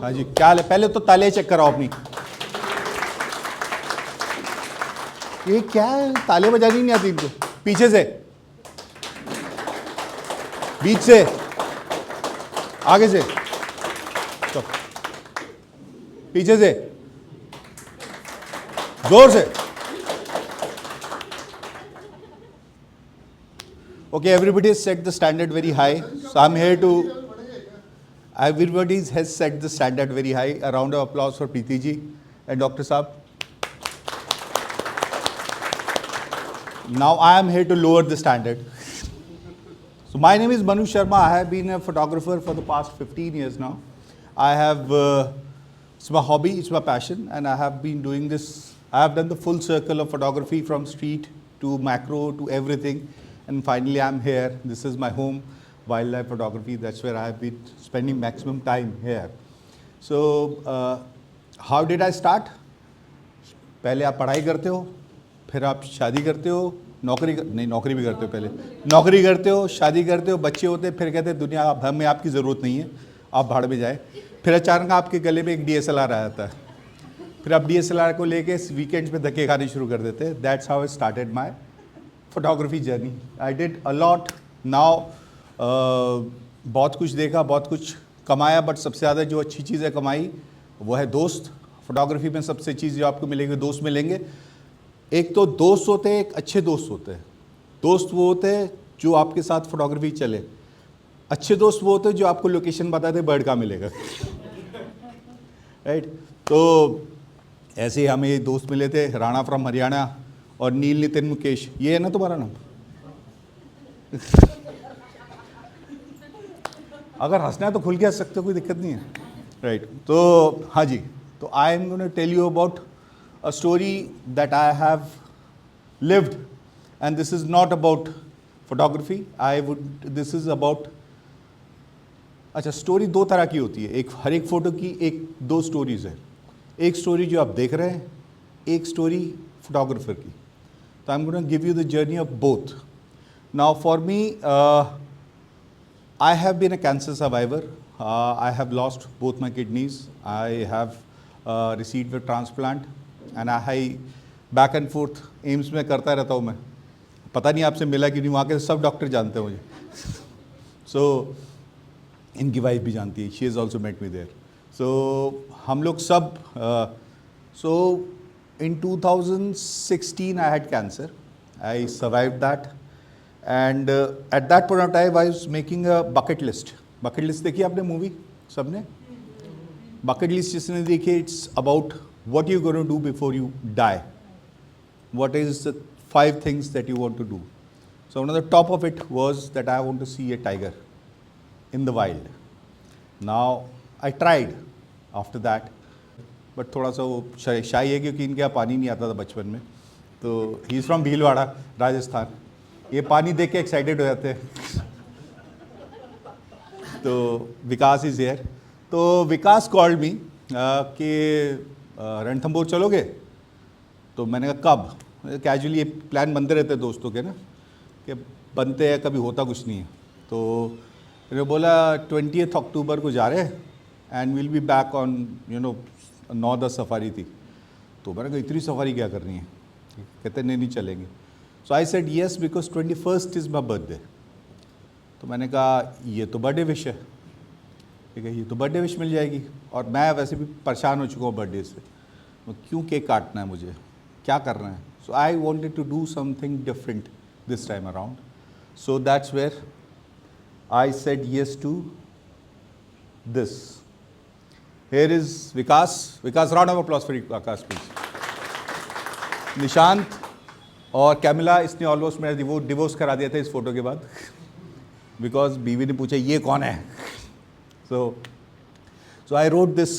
हाँ जी, क्या हाल है? पहले तो ताले चेक कराओ अपनी। ये क्या है, ताले बजानी नहीं आती इनको? पीछे से, बीच से, आगे से, तो पीछे से, जोर से। Okay, everybody has set the standard very high. So I'm here to. Everybody has set the standard very high. A round of applause for Preeti ji and Dr. Saab. Now I am here to lower the standard. So my name is Manu Sharma. I have been a photographer for the past 15 years now. I have, it's my hobby, it's my passion, and I have been doing this. I have done the full circle of photography from street to macro to everything. And finally I'm here. This is my home, wildlife photography. That's where I have been spending maximum time here. So how did I start? पहले आप पढ़ाई करते हो, फिर आप शादी करते हो, नौकरी भी करते हो। पहले नौकरी करते हो, शादी करते हो, बच्चे होते हैं, फिर कहते हैं दुनिया हमें आपकी ज़रूरत नहीं है, आप भाड़ में जाए। फिर अचानक आपके गले में एक DSLR आ जाता है, फिर आप DSLR को लेके वीकेंड्स में धक्के खाने शुरू कर देते हैं। That's how I started my photography journey. I did a lot now. बहुत कुछ देखा, बहुत कुछ कमाया, बट सबसे ज़्यादा जो अच्छी चीज़ है कमाई वो है दोस्त। फोटोग्राफी में सबसे चीज़ जो आपको मिलेगी, दोस्त मिलेंगे। एक तो दोस्त होते हैं, एक अच्छे दोस्त होते हैं। दोस्त वो होते हैं जो आपके साथ फोटोग्राफी चले। अच्छे दोस्त वो होते हैं जो आपको लोकेशन बताते हैं बर्ड कहाँ मिलेगा। राइट। तो ऐसे ही हमें ये दोस्त मिले थे, राणा फ्रॉम हरियाणा और नील नितिन मुकेश। ये है ना तुम्हारा नाम? अगर हंसना है तो खुल के हंस सकते हो, कोई दिक्कत नहीं है। राइट। तो हाँ जी, तो I am gonna tell you about a story that I have lived, and this is not about photography. This is about, अच्छा, स्टोरी दो तरह की होती है। एक हर एक फ़ोटो की दो स्टोरीज़ है। एक स्टोरी जो आप देख रहे हैं, एक स्टोरी फोटोग्राफर की। तो I am gonna give you the journey of both. Now for me, I have been a cancer survivor. I have lost both my kidneys. I have received a transplant. And I back and fourth AIIMS में करता रहता हूँ मैं। पता नहीं आपसे मिला कि नहीं, वहाँ के सब डॉक्टर जानते हैं मुझे। सो इनकी वाइफ भी जानती है, she is also met me there. So हम लोग सब, so in 2016 I had cancer. I survived that, and at that point of time I was making a bucket list. Bucket list देखी आपने मूवी सबने? Bucket list जिसने देखी, it's about what you're going to do before you die. What is the 5 things that you want to do? So one of the top of it was that I want to see a tiger in the wild. Now I tried after that, but थोड़ा सा वो शाई है क्योंकि इनके यहाँ पानी नहीं आता था बचपन में। तो he is from Bhilwara, Rajasthan. ये पानी देख के एक्साइटेड हो जाते हैं। तो विकास इज़ हियर। तो विकास कॉल्ड मी कि रणथंभौर चलोगे? तो मैंने कहा कब? कैजुअली ये प्लान बनते रहते हैं दोस्तों के ना, कि बनते हैं, कभी होता कुछ नहीं है। तो मैंने बोला 20 अक्टूबर को जा रहे हैं and will be back on 9-10 safari थी। तो मैंने कहा इतनी सफारी क्या करनी है? कहते नहीं चलेंगे। So I said yes because 21 is my birthday. तो मैंने कहा ये तो बर्थडे विश है, ठीक है, ये तो बर्थडे विश मिल जाएगी। और मैं वैसे भी परेशान हो चुका हूँ बर्थडे से, क्यों केक काटना है मुझे, क्या करना है? So I wanted to do something different this time around. So that's where I said yes to this. Here is Vikas. Vikas, round of applause for Vikas please. Nishant और कैमिला, इसने ऑलमोस्ट मेरा डिवोर्स करा दिया था इस फोटो के बाद, बिकॉज बीवी ने पूछा ये कौन है। So I wrote this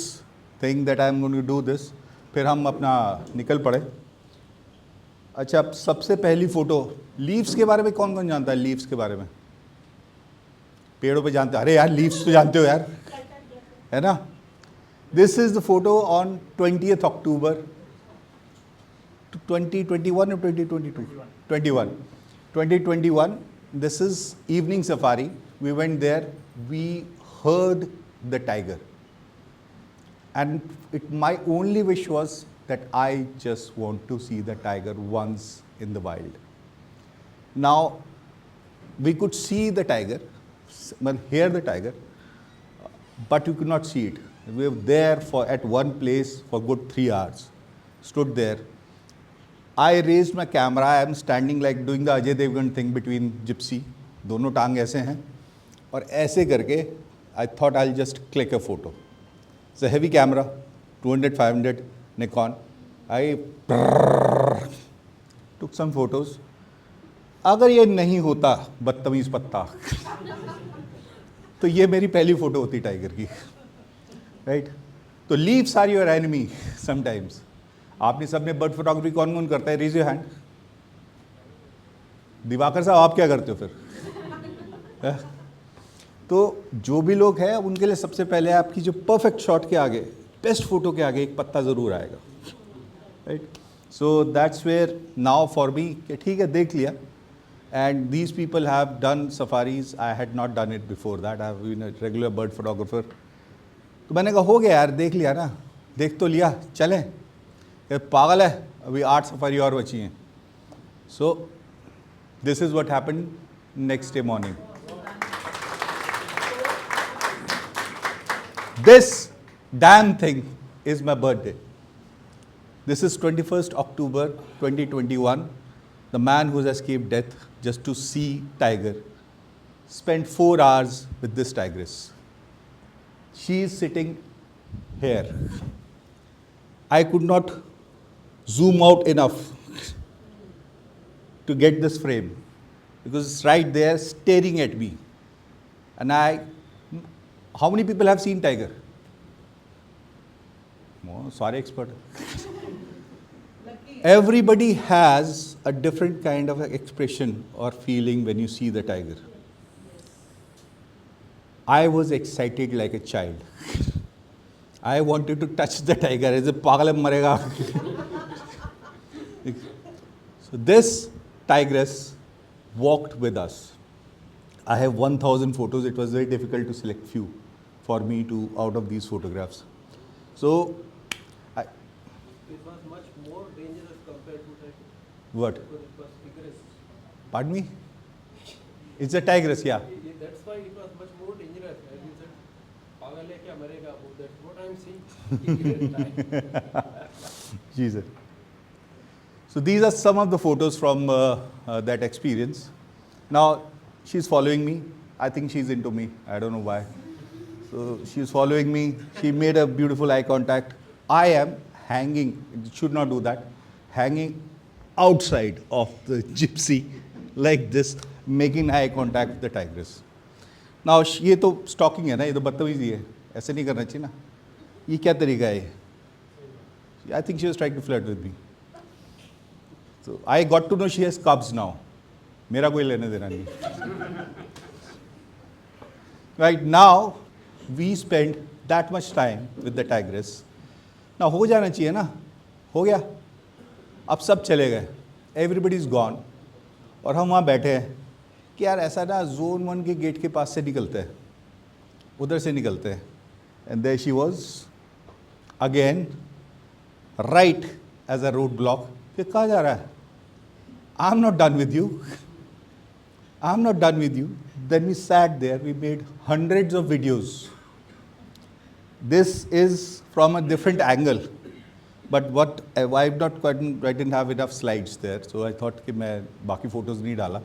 thing that I am going to do this. फिर हम अपना निकल पड़े। अच्छा, सबसे पहली फ़ोटो लीव्स के बारे में कौन कौन जानता है? लीव्स के बारे में, पेड़ों पे जानते हैं? अरे यार, लीव्स तो जानते हो यार, है ना? This is the photo on 20 October 2021 or 2022? 2021. This is evening safari. We went there. We heard the tiger. And my only wish was that I just want to see the tiger once in the wild. Now, we could see the tiger, hear the tiger, but you could not see it. We were there at one place for good 3 hours, stood there. I raised my camera. I am standing like doing the Ajay Devgan thing between gypsy. दोनों टांग ऐसे हैं और ऐसे करके I thought I'll just click a photo. It's a heavy camera, 200, 500 Nikon. I took some photos. अगर ये नहीं होता बदतमीज पत्ता तो ये मेरी पहली फोटो होती टाइगर की, राइट? तो leaves are your enemy sometimes. आपने सबने बर्ड फोटोग्राफी कौन कौन करता है? Raise your hand. दिवाकर साहब आप क्या करते हो फिर? तो जो भी लोग हैं उनके लिए सबसे पहले आपकी जो परफेक्ट शॉट के आगे, बेस्ट फोटो के आगे एक पत्ता ज़रूर आएगा, right? So that's where now for me कि ठीक है देख लिया. And these people have done safaris. I had not done it before that. I have been a regular bird photographer. तो मैंने कहा हो गया यार, देख लिया ना, देख तो लिया, चलें. ये पागल है, अभी 8 सफारी और बची हैं. So this is what happened next day morning. This damn thing is my birthday. This is 21st October 2021. The man who has escaped death just to see tiger spent 4 hours with this tigress. She is sitting here. I could not zoom out enough to get this frame because it's right there staring at me. And how many people have seen tiger? Oh, sorry, expert. Everybody has a different kind of expression or feeling when you see the tiger. I was excited like a child. I wanted to touch the tiger. Is it pagal marega? So this tigress walked with us. I have 1,000 photos. It was very difficult to select few for me to out of these photographs. So it was much more dangerous compared to tiger. What? Because it was vigorous. Pardon me? It's a tigress, yeah. That's why it was much more dangerous. As you said, pagal hai kya marega? That's what I'm seeing. Jesus. So these are some of the photos from that experience. Now she's following me. I think she's into me. I don't know why. So she's following me. She made a beautiful eye contact. I am hanging, should not do that, hanging outside of the gypsy like this, making eye contact with the tigress. Now ये तो stalking है ना, ये तो बदतमीजी है, ऐसे नहीं करना चाहिए ना. ये क्या तरीका है? I think she was trying to flirt with me. So I got to know she has cubs now. मेरा कोई लेने देना नहीं. Right now, we spent that much time with the tigress. Now हो जाना चाहिए ना, हो गया. अब सब चले गए. Everybody is gone. और हम वहाँ बैठे हैं कि यार ऐसा ना zone 1 के गेट के पास से निकलते हैं, उधर से निकलते हैं. And there she was again, right as a roadblock. कि कहाँ जा रहा है? I'm not done with you. I'm not done with you. Then we sat there, we made hundreds of videos. This is from a different angle. But what I've not gotten, I didn't have enough slides there, so I thought कि मैं बाकी photos नहीं डाला.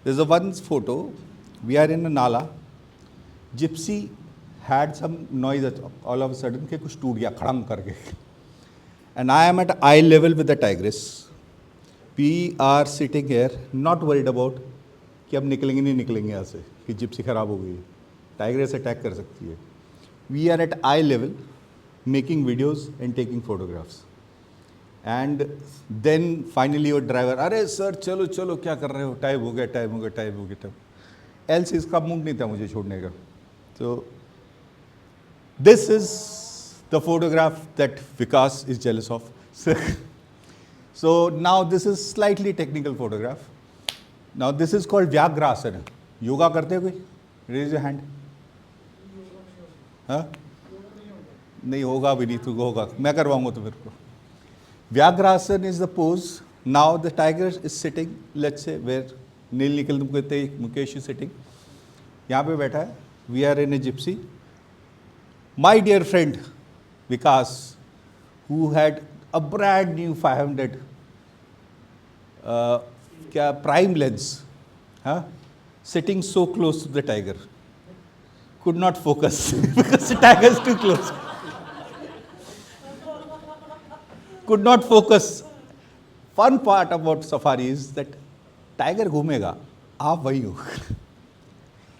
There's a one photo. We are in a nala. Gypsy had some noise all of a sudden कि कुछ टूट गया खड़म करके. And I am at eye level with the tigress. We are sitting here, not worried about कि अब निकलेंगे नहीं निकलेंगे यहाँ से कि जिप्सी ख़राब हो गई है, टाइग्रेस अटैक कर सकती है. We are at eye level, making videos and taking photographs. And then finally वो ड्राइवर, अरे सर चलो चलो क्या कर रहे हो, टाइम हो गया टाइम हो गया टाइम हो गया टाइम. एल्स इसका मूड नहीं था मुझे छोड़ने का. So this is the photograph that Vikas is jealous of. So now this is slightly technical photograph. Now this is called Vyagrasana. Yoga करते हो कोई? Raise your hand. हाँ? नहीं होगा भी नहीं, तो होगा, मैं करवाऊंगा तो मेरे को. Vyagrasana is the pose. Now the tiger is sitting, let's say where Nil Nikhil Mukete Mukesh is sitting. यहाँ पे बैठा है. We are in a gypsy. My dear friend Vikas, who had a brand new 500 क्या prime lens, huh? Sitting so close to the tiger, could not focus because the tiger is too close. Could not focus. Fun part about safari is that tiger घूमेगा, आप वही हो.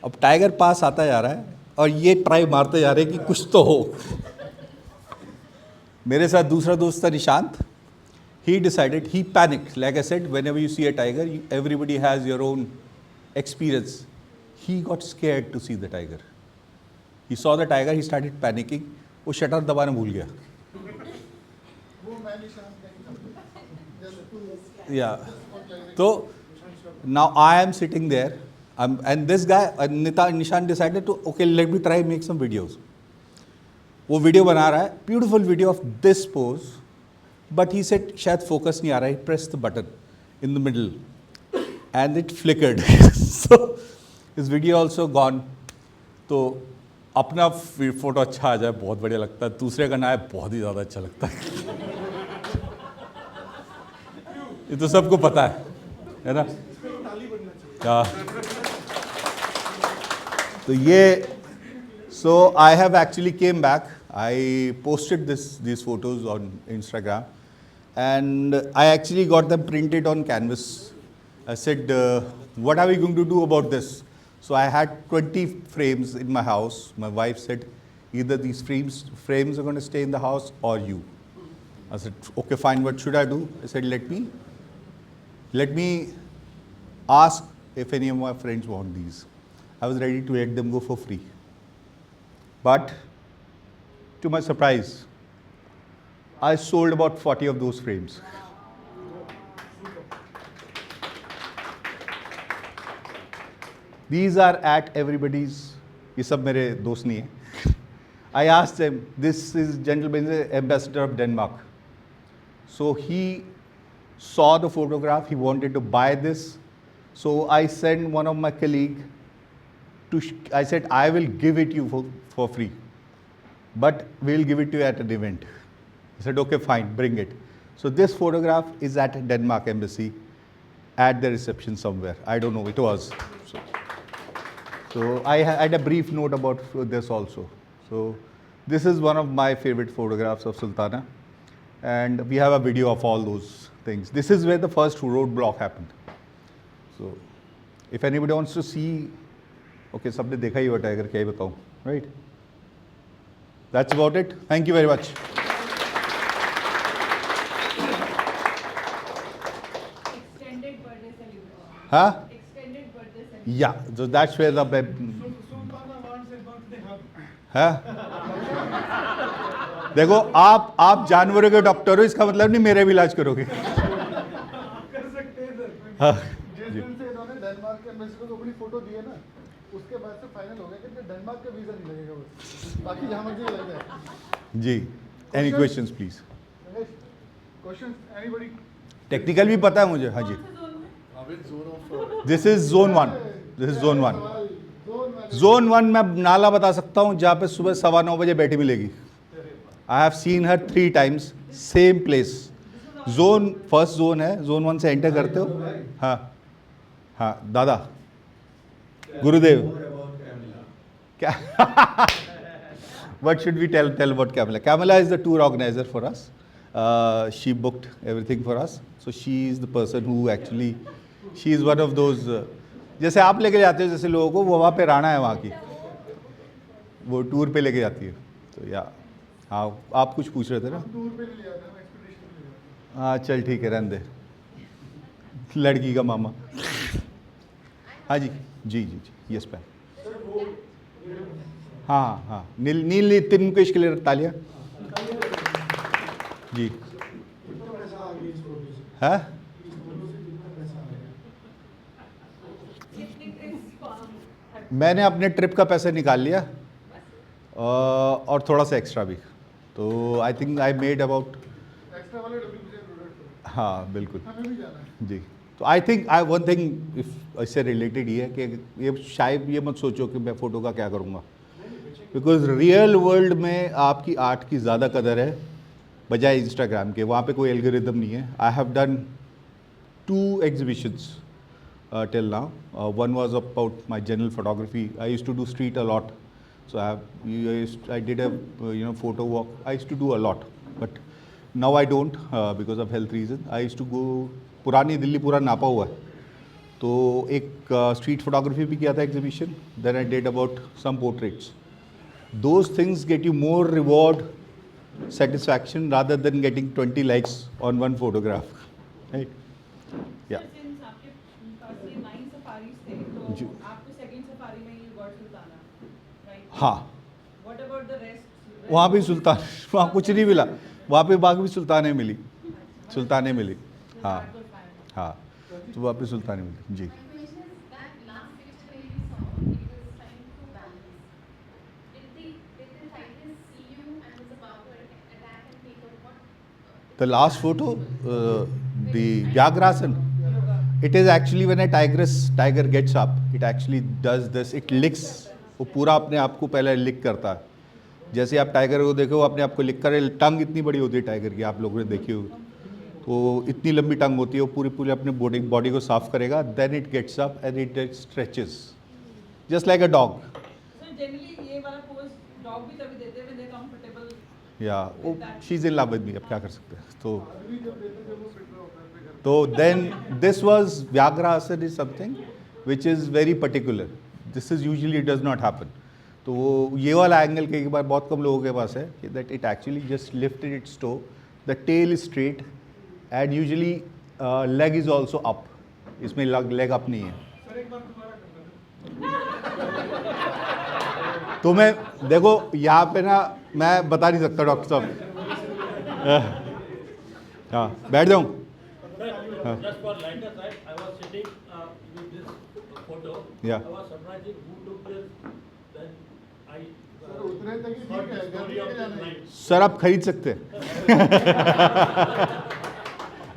अब tiger पास आता जा रहा है और ये ट्राई मारते जा रहे हैं कि कुछ तो हो. मेरे साथ दूसरा दोस्त था Nishant. He decided, he panicked. Like I said, whenever you see a tiger, everybody has your own experience. He got scared to see the tiger. He saw the tiger, he started panicking. वो shutter दबाना भूल गया. Yeah. So now I am sitting there, and this guy, Nishan decided to, okay, let me try make some videos. वो video बना रहा है, beautiful video of this pose, but he said शायद focus नहीं आ रहा है. He pressed the button in the middle, and it flickered. So his video also gone. तो अपना फोटो अच्छा आ जाए बहुत बढ़िया लगता है, दूसरे का ना आए बहुत ही ज़्यादा अच्छा लगता है. ये तो सबको पता है ना. हाँ. तो ये, so I have actually came back. I posted these photos on Instagram, and I actually got them printed on canvas. I said, what are we going to do about this? So I had 20 frames in my house. My wife said, either these frames are going to stay in the house or you. I said, okay, fine. What should I do? I said, let me ask if any of my friends want these. I was ready to let them go for free. But to my surprise, I sold about 40 of those frames. These are at everybody's. ये सब मेरे दोस्त नहीं हैं. I asked them, this is gentleman is the ambassador of Denmark. So he saw the photograph, he wanted to buy this. So I sent one of my colleague I said, I will give it you for free, but we'll give it to you at an event. He said, okay, fine, bring it. So this photograph is at Denmark Embassy at the reception somewhere. I don't know, it was. So I had a brief note about this also. So this is one of my favorite photographs of Sultana. And we have a video of all those things. This is where the first roadblock happened. So if anybody wants to see, okay, सबने देखा ही हुआ tiger, क्या ही बताऊं, right? That's about it. Thank you very much. Extended birthday celebration. Huh? Extended birthday celebration. Yeah, so that's where the Sultana wants a birthday hug. हाँ? देखो आप जानवरों के डॉक्टर हो, इसका मतलब नहीं मेरे भी इलाज करोगे. कर सकते हैं सर. हाँ, जिस दिन से इन्होंने डेनमार्क के एम्बेसी को अपनी फोटो दी है ना, उसके बाद से फाइनल हो गया कि डेनमार्क का वीजा नहीं लगेगा बस, बाकी जहाँ मर्जी लग जाए. जी. Any questions, please? Question anybody? Technical भी पता है मुझे. हाँ जी. This is zone 1. This is zone 1. Zone 1 मैं नाला बता सकता हूँ जहाँ पे सुबह 9:15 बजे बैठी मिलेगी. I have seen her 3 times, same place. Zone, first zone है, zone 1 से enter करते हो. हाँ हाँ दादा गुरुदेव क्या what should we tell about Kamala? Kamala is the tour organizer for us. She booked everything for us. So she is the person who actually, she is one of those, जैसे आप लेके जाते हो जैसे लोगों को, वो वहाँ पे राणा है वहाँ की, वो टूर पे लेके जाती है. तो या हाँ, आप कुछ पूछ रहे थे ना? टूर पे नहीं लिया था, एक्सपीडिशन पे लिया. हाँ चल ठीक है, रहने दे, लड़की का मामा. हाँ जी जी जी जी, यस पैन. हाँ हाँ, नील तिनकेश के लिए तालियां. जी. हाँ मैंने अपने ट्रिप का पैसा निकाल लिया और थोड़ा सा एक्स्ट्रा भी. तो I think I made about, extra वाले WPCL प्रोडक्ट हाँ बिल्कुल हमें भी जाना है। जी। तो I think I one thing if इससे रिलेटेड ये है कि ये शायद ये मत सोचो कि मैं फ़ोटो का क्या करूँगा, बिकॉज रियल वर्ल्ड में आपकी आर्ट की ज़्यादा कदर है बजाय इंस्टाग्राम के। वहाँ पे कोई एल्गोरिदम नहीं है। I have done 2 exhibitions till now. One was about my general photography. I used to do street a lot, so I did a photo walk. I used to do a lot, but now I don't because of health reason. I used to go, पुरानी दिल्ली पूरा नापा हुआ है, तो एक street photography भी किया था exhibition. Then I did about some portraits. Those things get you more reward, satisfaction rather than getting 20 likes on one photograph, right? Yeah. So since आपके पास ये 9 safaris थे, तो जी. आपको second safari में you got Sultana, right? हाँ, What about the rest? वहाँ भी सुल्तान, वहाँ कुछ नहीं मिला, वहाँ पे बाकी भी सुल्तानें मिली, सुल्तानें मिली. हाँ That was fine. हाँ, तो वहाँ पे सुल्तानें मिली जी. My question is that last picture where we saw, it was trying to balance. Did the cyclist see you and was about to attack and take over? What? The last photo, the Vyagrasan, it is actually when a tiger gets up, it actually does this, it licks, वो पूरा अपने आप को पहले लिक करता है. जैसे आप टाइगर को देखो, वो अपने आप को लिक करे. टंग इतनी बड़ी होती है टाइगर की, आप लोगों ने देखी होगी, तो इतनी लंबी टंग होती है, वो पूरी पूरी अपने बॉडी को साफ करेगा. Then it gets up and it stretches just like a dog. So generally ये वाला pose dog भी तभी देते हैं when they're comfortable. या वो she is in love with me, अब क्या कर सकते हैं. तो आदमी जब देते हैं, जब वो फिट रहा होता है अपने घर पे। तो then this was Vyaghrasana is something which is very particular. This is usually does not happen. तो वो ये वाला एंगल कई बार बहुत कम लोगों के पास है कि that it actually just lifted its toe, the tail is straight and usually leg is also up. इसमें लेग अप नहीं है. सर एक बार दोबारा करना. तो मैं देखो यहाँ पे ना मैं बता नहीं सकता डॉक्टर साहब. हाँ बैठ जाऊँ. Just for lighter side, I was sitting with this photo. Yeah. I was surprising who took this. Then I sir उतने तक ही heard ठीक the है, घर story लेके of जाना this है। night. सर आप खरीद सकते हैं.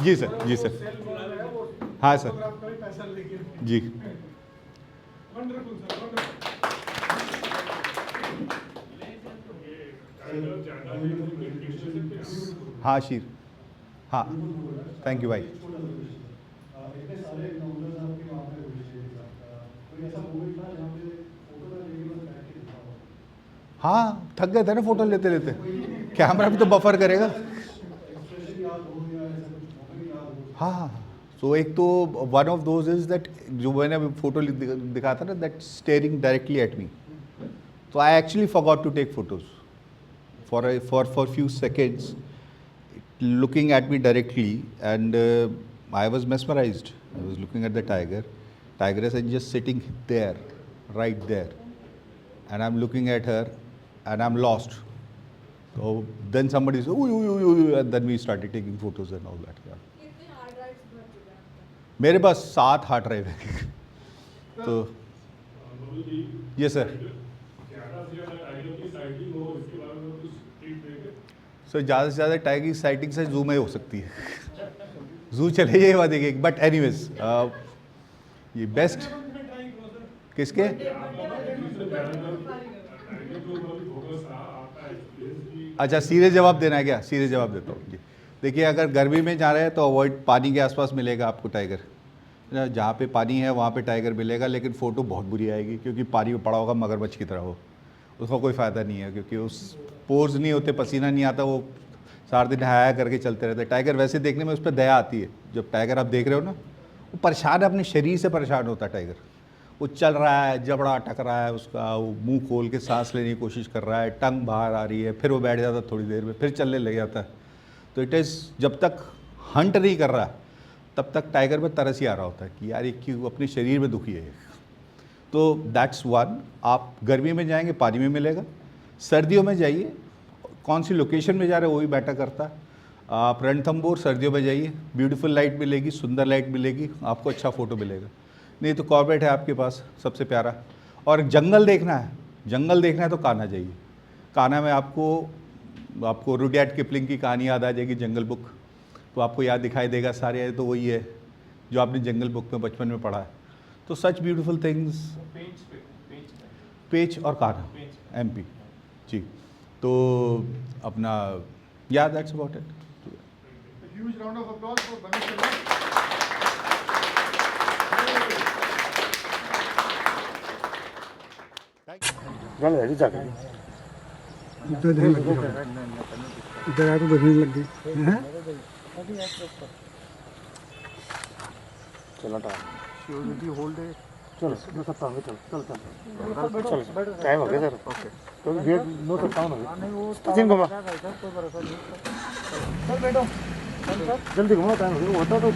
जी सर, जी सर. सेल बोला है वो हाँ सर. फोटोग्राफ का भी पैसा लेके. जी. Wonderful sir, wonderful. हाँ शीर. हाँ थैंक यू भाई. इतने सारे नंबर्स आपके वहाँ पे हुए थे, कोई ऐसा मोमेंट था जहाँ पे फोटो में लेके बस बैठ के दिखा हो? हाँ थक गए थे ना फोटो लेते लेते. कैमरा भी तो बफर करेगा. एक्सप्रेशन याद हो या ऐसा कुछ मोमेंट याद हो? हाँ हाँ. सो एक तो one of those is that जो मैंने अभी फोटो दिखा था ना, that staring directly at me. तो I actually forgot to take photos for few seconds, looking at me directly, and I was mesmerized. I was looking at the tigress and just sitting there, right there, and I'm looking at her and I'm lost. So then somebody said, "Ooh, ooh, ooh, ooh," and then we started taking photos and all that. Yeah. कितने hard drives भर चुके हैं आप? मेरे पास 7 hard drive है. तो ये sir. सो ज़्यादा से ज़्यादा टाइगर की साइटिंग से जू में हो सकती है. जू चले जाइए वहाँ देखिए. बट एनीवेज ये बेस्ट किसके. अच्छा सीरियस जवाब देना है क्या. सीरियस जवाब देता हूँ जी. देखिए अगर गर्मी में जा रहे हैं तो अवॉइड, पानी के आसपास मिलेगा आपको टाइगर. जहाँ पे पानी है वहाँ पे टाइगर मिलेगा, लेकिन फ़ोटो बहुत बुरी आएगी क्योंकि पानी में पड़ा होगा मगरमच्छ की तरह. हो उसका कोई फ़ायदा नहीं है क्योंकि उस पोर्स नहीं होते, पसीना नहीं आता, वो सारा दिन हाया करके चलते रहते हैं. टाइगर वैसे देखने में उस पर दया आती है. जब टाइगर आप देख रहे हो ना, वो परेशान है, अपने शरीर से परेशान होता है टाइगर. वो चल रहा है, जबड़ा अटक रहा है उसका, वो मुंह खोल के सांस लेने की कोशिश कर रहा है, टंग बाहर आ रही है, फिर वो बैठ जाता है थोड़ी देर में, फिर चलने लग जाता है. तो इट इज़ जब तक हंट नहीं कर रहा तब तक टाइगर में तरस ही आ रहा होता है कि यार ये क्यों अपने शरीर में दुखी है. तो दैट्स वन. आप गर्मी में जाएंगे पानी में मिलेगा. सर्दियों में जाइए, कौन सी लोकेशन में जा रहे हैं वो भी मैटर करता है. आप रणथंबोर सर्दियों में जाइए, ब्यूटीफुल लाइट मिलेगी, सुंदर लाइट मिलेगी, आपको अच्छा फ़ोटो मिलेगा. नहीं तो कॉर्बेट है आपके पास सबसे प्यारा. और जंगल देखना है, जंगल देखना है तो कान्हा जाइए. कान्हा में आपको आपको रुडयार्ड किपलिंग की कहानी याद आ जाएगी, जंगल बुक, तो आपको याद दिखाई देगा सारे, तो वही है जो आपने जंगल बुक में बचपन में पढ़ा है। तो सच ब्यूटीफुल थिंग्स, पेच और कान्हा, MP जी। तो अपना या that's about it. Huge round of applause for Manu Sharma. इधर देखने लग गई, इधर आके देखने लग गई हैं? टाइम हो गया सर। तो वेट नो तो टाउन हो गया। तीन घुमा। जल्दी घुमाओ, टाइम हो गया। होता तो